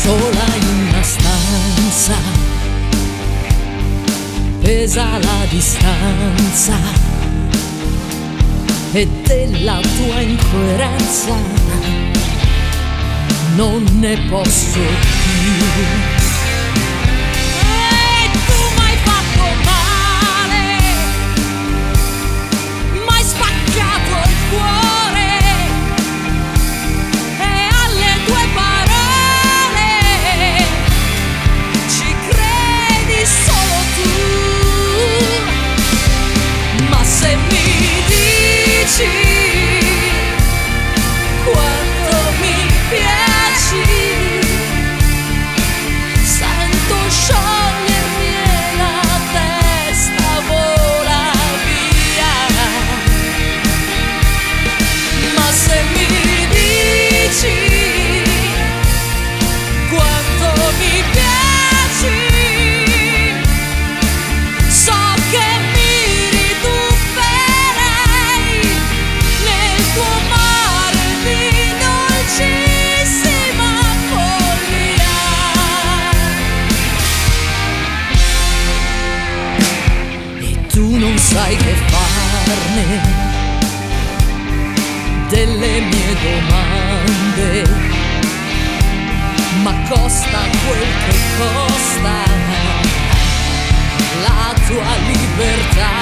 Sola in una stanza, pesa la distanza e della tua incoerenza non ne posso più. E tu m'hai fatto male, m'hai spaccato il cuore e alle tue parole ci credi solo tu. Ma se mi dici quanto mi piaci, sento sciogliermi e la testa vola via. Ma se mi dici quanto mi piaci, so che mi ritufferei nel tuo mare di dolcissima follia. E tu non sai che farne delle mie domande, ma costa quel che costa la tua libertà.